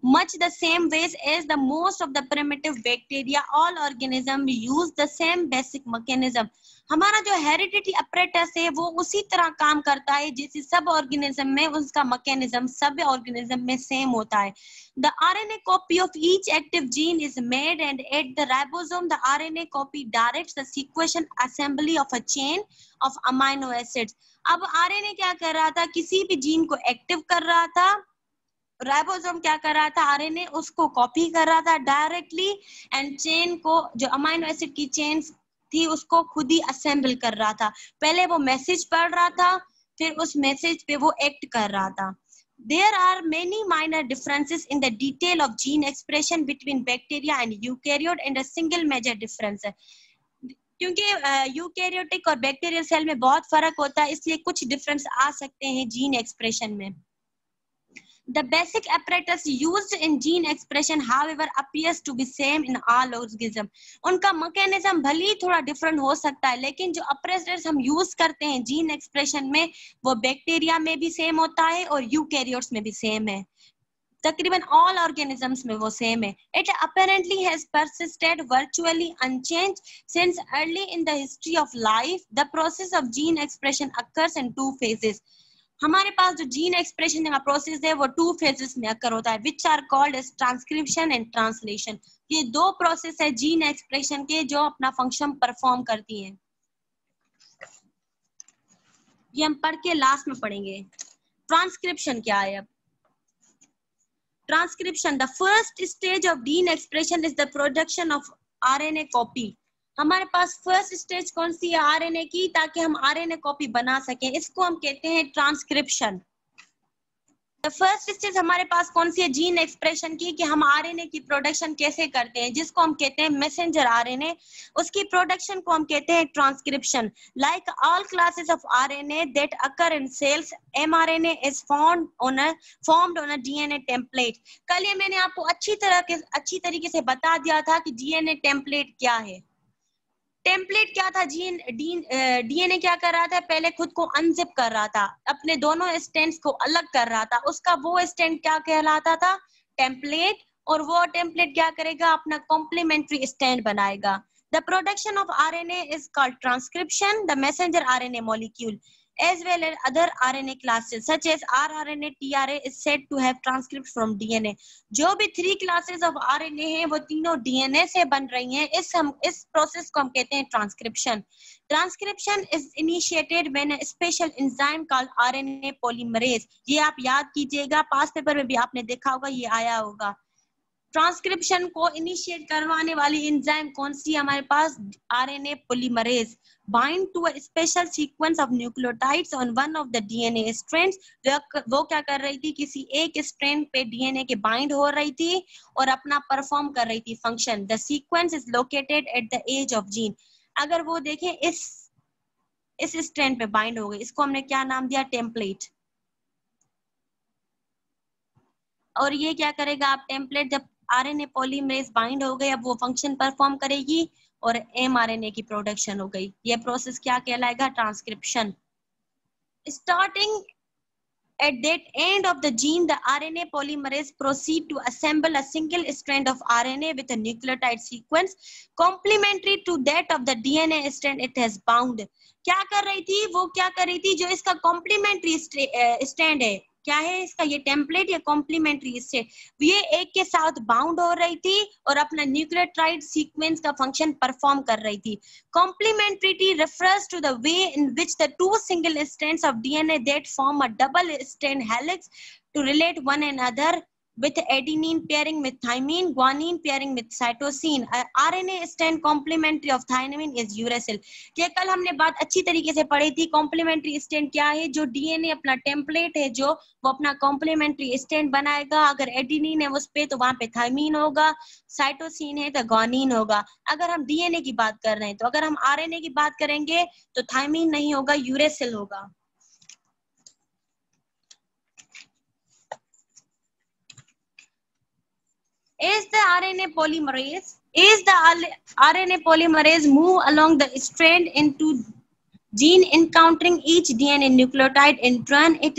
much the same ways as the most of the primitive bacteria. All organisms use the same basic mechanism. हमारा जो हेरिडिटी अपरेटस है वो उसी तरह काम करता है जैसे सब ऑर्गेनिज्म में उसका मैकेनिज्म सब ऑर्गेनिज्म में सेम होता है। The RNA copy of each active gene is made and at the ribosome the RNA copy directs the sequential assembly of a chain of amino acids. अब आरएनए क्या कर रहा था, किसी भी जीन को एक्टिव कर रहा था, राइबोसोम क्या कर रहा था, आरएनए उसको कॉपी कर रहा था डायरेक्टली एंड चेन को जो अमाइनो एसिड की चेन थी उसको खुद ही असेंबल कर रहा था। पहले वो मैसेज पढ़ रहा था, फिर उस मैसेज पे वो एक्ट कर रहा था। There are many minor differences in the detail of gene expression between bacteria and eukaryote and a single major difference है, क्योंकि यूकैरियोटिक और बैक्टीरियल सेल में बहुत फर्क होता है, इसलिए कुछ डिफरेंस आ सकते हैं जीन एक्सप्रेशन में। The basic apparatus used in gene expression, however, appears to be same in all organisms. उनका मैकेनिज्म भले ही थोड़ा डिफरेंट हो सकता है, लेकिन जो apparatus हम यूज करते हैं जीन एक्सप्रेशन में वो बैक्टीरिया में भी सेम होता है और यूकैरियोट्स में भी सेम है। तकरीबन all organisms में वो सेम है। It apparently has persisted virtually unchanged since early in the history of life. The process of gene expression occurs in two phases. हमारे पास जो जीन एक्सप्रेशन का प्रोसेस है वो 2 phases में अकर होता है, which are called as transcription and translation. ये 2 process है जीन एक्सप्रेशन के जो अपना फंक्शन परफॉर्म करती हैं। ये हम पढ़ के लास्ट में पढ़ेंगे। ट्रांसक्रिप्शन क्या है? अब transcription, the first stage of gene expression is the production of RNA copy. हमारे पास फर्स्ट स्टेज कौन सी है आरएनए की, ताकि हम आरएनए कॉपी बना सकें, इसको हम कहते हैं ट्रांसक्रिप्शन। फर्स्ट स्टेज हमारे पास कौन सी है जीन एक्सप्रेशन की, कि हम आरएनए की प्रोडक्शन कैसे करते हैं, जिसको हम कहते हैं मैसेंजर आरएनए, उसकी प्रोडक्शन को हम कहते हैं transcription. Like all classes of RNA that occur in cells, mRNA is formed on a DNA template. कल ये मैंने आपको अच्छी तरीके से बता दिया था कि डीएनए टेम्पलेट क्या है। टेम्पलेट क्या था, डीएनए क्या कर रहा था, पहले खुद को अनजिप कर रहा था, अपने दोनों स्टैंड्स को अलग कर रहा था, उसका वो स्टैंड क्या कहलाता था, टेम्पलेट, और वो टेम्पलेट क्या करेगा, अपना कॉम्प्लीमेंट्री स्टैंड बनाएगा। The production of RNA is called transcription. The messenger RNA molecule as well as other RNA classes such as rRNA, tRNA is said to have transcripts from DNA. जो भी 3 classes of RNA हैं वो तीनों DNA से बन रही हैं। इस प्रोसेस को हम कहते हैं transcription. Transcription is initiated when a special enzyme called RNA polymerase, ये आप याद कीजिएगा, पास पेपर में भी आपने देखा होगा, ये आया होगा। ट्रांसक्रिप्शन को इनिशिएट करवाने वाली एंजाइम कौन सी है हमारे पास, RNA polymerase, bind to a special sequence of nucleotides on one of the DNA strands. वो क्या कर रही थी, किसी एक स्ट्रैंड पे डीएनए के बाइंड हो रही थी और अपना परफॉर्म कर रही थी function. The sequence is located at the edge of gene. अगर वो देखें इस स्ट्रैंड पे बाइंड हो गई, इसको हमने क्या नाम दिया, टेम्पलेट। और ये क्या करेगा, आप टेम्पलेट जब आरएनए पॉलीमरेज बाइंड हो गई, अब वो फंक्शन परफॉर्म करेगी और एमआरएनए की प्रोडक्शन हो गई। ये प्रोसेस क्या कहलाएगा, transcription. Starting At that end of the gene, the RNA polymerase proceed to assemble a single strand of RNA with a nucleotide sequence complementary to that of the DNA strand it has bound. क्या कर रही थी वो, क्या कर रही थी, जो इसका कॉम्प्लीमेंट्री स्टैंड है, क्या है इसका ये टेम्पलेट या कॉम्प्लीमेंट्री स्टैंड, ये एक के साथ बाउंड हो रही थी और अपना न्यूक्लियोटाइड सीक्वेंस का फंक्शन परफॉर्म कर रही थी. Complementarity refers to the way in which the two single strands of DNA that form a double strand helix to relate one another, with adenine pairing with thymine, guanine pairing with cytosine. RNA strand complementary of thymine is uracil. ये कल हमने बात अच्छी तरीके से पढ़ी थी. Complementary stand क्या है, जो डीएनए अपना टेम्पलेट है जो वो अपना कॉम्प्लीमेंट्री स्टैंड बनाएगा. अगर एडेनिन है उस पे तो वहां पे थायमीन होगा, साइटोसिन है तो गुआनिन होगा. अगर हम डीएनए की बात कर रहे हैं तो अगर हम आरएनए की बात करेंगे तो थायमीन नहीं होगा, यूरेसिल होगा. As the RNA polymerase move along the strand into gene encountering each DNA nucleotide in turn, it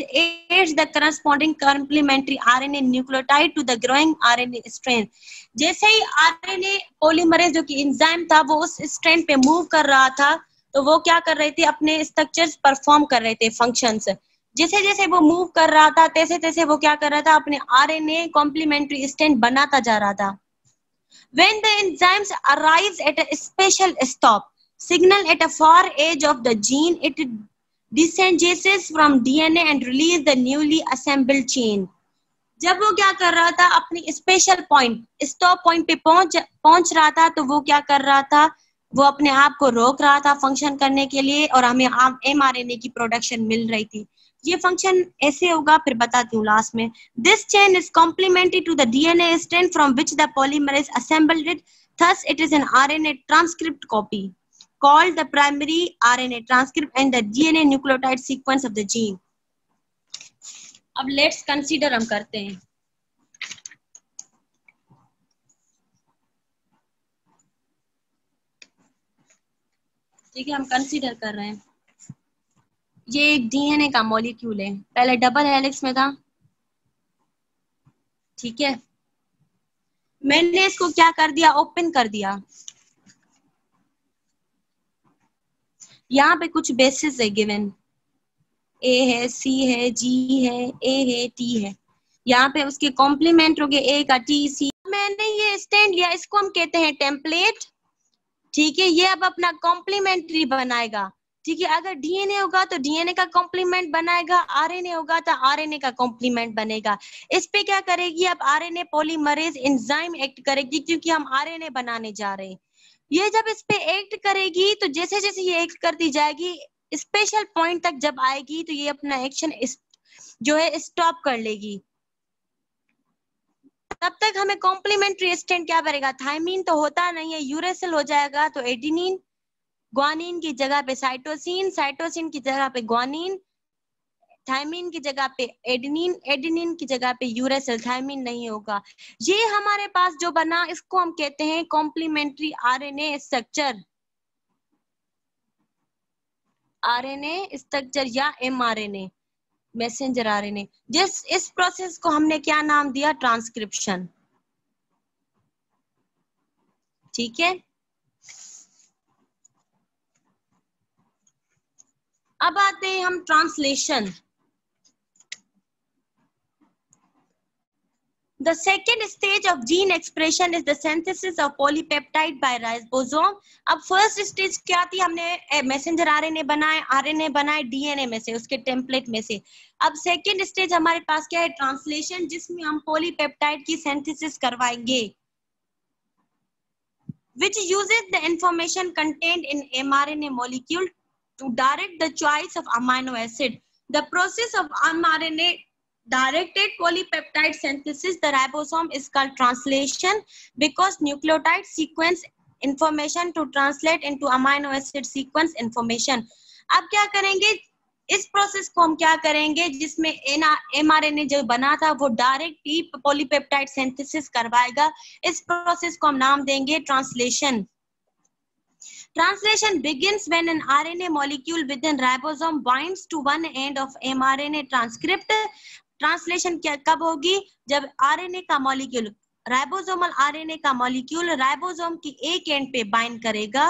adds the corresponding complementary RNA nucleotide to the growing RNA strand. जैसे ही RNA polymerase जो कि enzyme था वो उस strand पे move कर रहा था तो वो क्या कर रहे थे, अपने स्ट्रक्चर्स परफॉर्म कर रहे थे, फंक्शंस. जैसे जैसे वो मूव कर रहा था तैसे तैसे वो क्या कर रहा था, अपने आरएनए कॉम्प्लीमेंट्री स्टैंड बनाता जा रहा था. When the enzymes arrives at a special stop signal at a far edge of the gene, it disengages from DNA and release the newly assembled chain. जब वो क्या कर रहा था, अपनी स्पेशल पॉइंट, स्टॉप पॉइंट पे पहुंच रहा था तो वो क्या कर रहा था, वो अपने आप को रोक रहा था फंक्शन करने के लिए और हमें एमआरएनए की प्रोडक्शन मिल रही थी. ये फंक्शन ऐसे होगा, फिर बताती हूँ लास्ट में. This chain is complementary to the DNA strand from which the polymerase assembled it. Thus it is an RNA transcript copy called the primary RNA transcript and the DNA nucleotide sequence of the gene. अब let's consider हम करते हैं. ठीक है, हम consider कर रहे हैं. ये एक डीएनए का मॉलिक्यूल है, पहले डबल हेलिक्स में था. ठीक है, मैंने इसको क्या कर दिया, ओपन कर दिया. यहाँ पे कुछ बेसिस है गिवन, ए है, सी है, जी है, ए है, टी है. यहाँ पे उसके कॉम्प्लीमेंट हो गए ए का टी सी. मैंने ये स्टैंड लिया, इसको हम कहते हैं टेम्पलेट. ठीक है, ये अब अपना कॉम्प्लीमेंट्री बनाएगा. ठीक है, अगर डीएनए होगा तो डीएनए का कॉम्प्लीमेंट बनाएगा, आरएनए होगा तो आरएनए का कॉम्प्लीमेंट बनेगा. इस पे क्या करेगी, अब आरएनए पॉलीमरेज एंजाइम एक्ट करेगी क्योंकि हम आरएनए बनाने जा रहे हैं. ये जब इस पे एक्ट करेगी तो जैसे जैसे ये एक्ट करती जाएगी स्पेशल पॉइंट तक जब आएगी तो ये अपना एक्शन जो है स्टॉप कर लेगी. तब तक हमें कॉम्प्लीमेंट्री स्टैंड क्या बनेगा, थायमीन तो होता नहीं है, यूरेसिल हो जाएगा. तो एडेनिन, गुआनिन की जगह पे साइटोसिन, साइटोसिन की जगह पे गुआनिन, थायमीन की जगह पे एडेनिन, एडेनिन की जगह पे यूरेसिल, थायमीन नहीं होगा. ये हमारे पास जो बना इसको हम कहते हैं complementary RNA structure, RNA structure या एमआरएनए, मैसेंजर आरएनए. इस प्रोसेस को हमने क्या नाम दिया, ट्रांसक्रिप्शन. ठीक है, अब आते हैं हम translation. The second stage of gene expression is the synthesis of polypeptide by ribosome. अब फर्स्ट स्टेज क्या थी, हमने मैसेंजर आरएनए बनाए डीएनए में से, उसके टेम्पलेट में से. अब सेकेंड स्टेज हमारे पास क्या है, ट्रांसलेशन, जिसमें हम पॉलीपेप्टाइड की सिंथेसिस करवाएंगे, which uses the information contained in mRNA molecule to direct the choice of amino acid. The process of mRNA directed polypeptide synthesis, the ribosome, is called translation because nucleotide sequence information to translate into amino acid sequence information. अब क्या करेंगे, इस process को हम क्या करेंगे, जिसमें mRNA जो बना था वो डायरेक्ट ही पॉलीपेप्टाइड सिंथेसिस करवाएगा. इस प्रोसेस को हम नाम देंगे translation. Translation begins when an RNA molecule within ribosome binds to one end of mRNA transcript. Translation क्या कब होगी? जब RNA का मॉलिक्यूल, राइबोसोमल RNA का मॉलिक्यूल राइबोसोम की एक एंड पे बाइंड करेगा.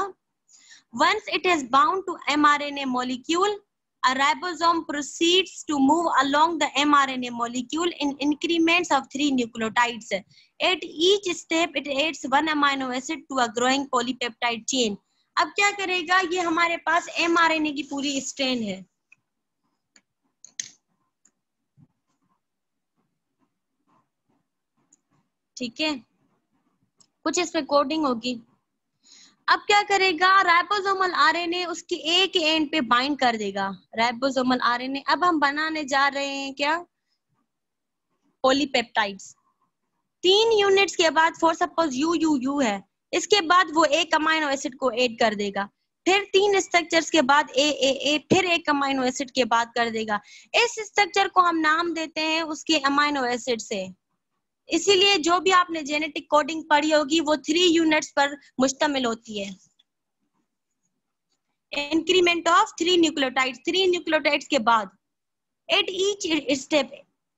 Once it is bound to mRNA molecule, a ribosome proceeds to move along the mRNA molecule in increments of 3 nucleotides. At each step, it adds one amino acid to a growing polypeptide chain. अब क्या करेगा? ये हमारे पास mRNA की पूरी strain है. ठीक है, कुछ इसमें कोडिंग होगी. अब क्या करेगा? राइबोसोमल आरएनए उसकी एक एंड पे बाइंड कर देगा. राइबोसोमल आरएनए अब हम बनाने जा रहे हैं क्या? पॉलीपेप्टाइड्स. 3 यूनिट्स के बाद, फॉर सपोज यू है, इसके बाद वो एक अमाइनो एसिड को ऐड कर देगा. फिर 3 स्ट्रक्चर्स के बाद ए फिर एक अमाइनो एसिड के बाद कर देगा. इस स्ट्रक्चर को हम नाम देते हैं उसके अमाइनो एसिड से. इसीलिए जो भी आपने जेनेटिक कोडिंग पढ़ी होगी वो 3 यूनिट्स पर मुश्तमिल होती है. Increment of 3 nucleotides. 3 न्यूक्लियोटाइड्स के बाद एट ईच स्टेप,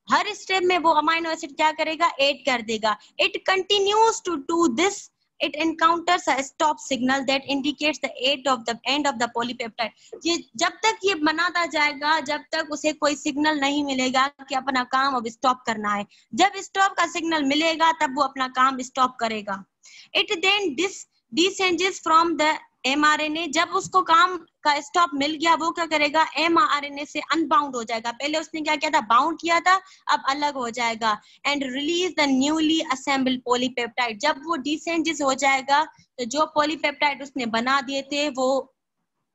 हर स्टेप में वो अमाइनो एसिड क्या करेगा? ऐड कर देगा. It continues to do this. It encounters a stop signal that indicates the end of the polypeptide. ये जब तक ये बनाता जाएगा, जब तक उसे कोई सिग्नल नहीं मिलेगा कि अपना काम अब स्टॉप करना है. जब स्टॉप का सिग्नल मिलेगा तब वो अपना काम स्टॉप करेगा. It then disengages from the mRNA. जब उसको काम का स्टॉप मिल गया वो क्या करेगा? mRNA से अनबाउंड हो जाएगा. पहले उसने क्या किया था? बाउंड किया था, अब अलग हो जाएगा. And release the newly assembled polypeptide. जब वो डिसेंजेस हो जाएगा तो जो पॉलीपेप्टाइड उसने बना दिए थे वो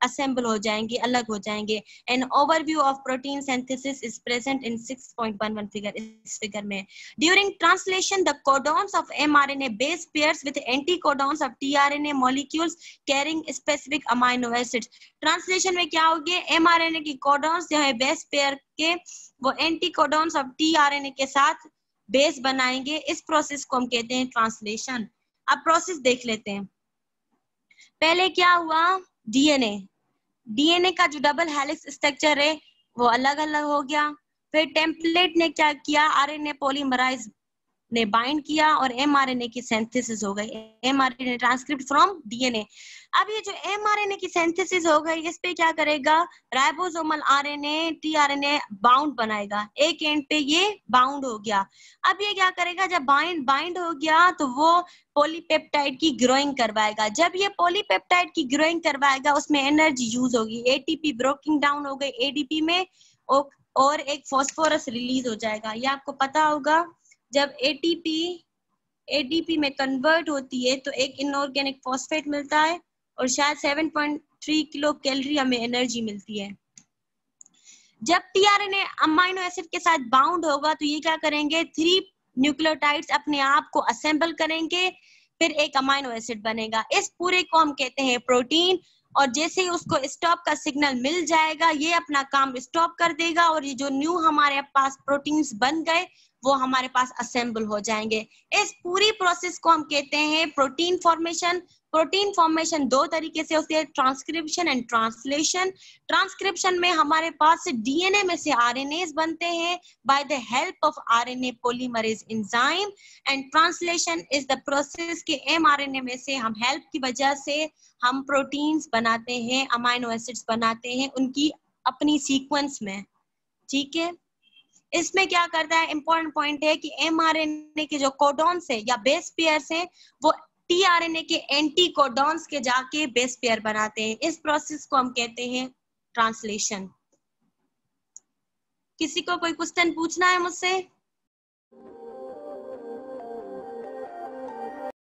असेंबल हो जाएंगे, अलग हो जाएंगे. An overview of protein synthesis is present in 6.11 figure. इस फिगर में during translation the codons of mRNA base pairs with anti codons of tRNA molecules carrying specific amino acids. Translation में क्या होगी? mRNA की कोडॉन्स जो है base pair के, वो एंटी कोडॉन्स ऑफ tRNA के साथ बेस बनाएंगे. इस प्रोसेस को हम कहते हैं ट्रांसलेशन. अब प्रोसेस देख लेते हैं. पहले क्या हुआ? डीएनए का जो डबल हेलिक्स स्ट्रक्चर है वो अलग अलग हो गया. फिर टेम्पलेट ने क्या किया? आरएनए पॉलीमराइज ने बाइंड किया और एमआरएनए की सिंथेसिस हो गई. MRNA transcript from DNA. अब ये जो एमआरएनए की सिंथेसिस हो गई, इस पे क्या करेगा? राइबोसोमल आरएनए टीआरएनए बाउंड बनाएगा. एक एंड पे ये बाउंड हो गया. अब ये क्या करेगा? जब बाइंड हो गया तो वो पॉलीपेप्टाइड की ग्रोइंग करवाएगा. जब ये पॉलीपेप्टाइड की ग्रोइंग करवाएगा उसमें एनर्जी यूज होगी. एटीपी ब्रोकिंग डाउन हो गई एडीपी में और एक फास्फोरस रिलीज हो जाएगा. ये आपको पता होगा. जब एटीपी में कन्वर्ट होती है तो एक इनऑर्गेनिक फॉस्फेट मिलता है और शायद 7.3 किलो कैलोरी हमें एनर्जी मिलती है. जब टीआरएनए अमाइनो एसिड के साथ बाउंड होगा तो ये क्या करेंगे? 3 न्यूक्लियोटाइड्स अपने आप को असेंबल करेंगे, फिर एक अमाइनो एसिड बनेगा. इस पूरे को हम कहते हैं प्रोटीन. और जैसे ही उसको स्टॉप का सिग्नल मिल जाएगा ये अपना काम स्टॉप कर देगा और ये जो न्यू हमारे पास प्रोटीन्स बन गए वो हमारे पास असेंबल हो जाएंगे. इस पूरी प्रोसेस को हम कहते हैं प्रोटीन फॉर्मेशन. प्रोटीन फॉर्मेशन 2 तरीके से होती है, ट्रांसक्रिप्शन एंड ट्रांसलेशन. ट्रांसक्रिप्शन में हमारे पास डीएनए में से आरएनएस बनते हैं by the help of RNA polymerase enzyme. And translation is the process के एमआरएनए में से हम हेल्प की वजह से हम प्रोटीन्स बनाते हैं, अमाइनो एसिड्स बनाते हैं उनकी अपनी सीक्वेंस में. ठीक है, इसमें क्या करता है? इंपॉर्टेंट पॉइंट है कि एमआरएनए के जो कोडॉन्स है या बेस पेयर्स हैं वो टीआरएनए के एंटी कोडॉन्स के जाके बेस पेयर बनाते हैं. इस प्रोसेस को हम कहते हैं ट्रांसलेशन. किसी को कोई क्वेश्चन पूछना है मुझसे?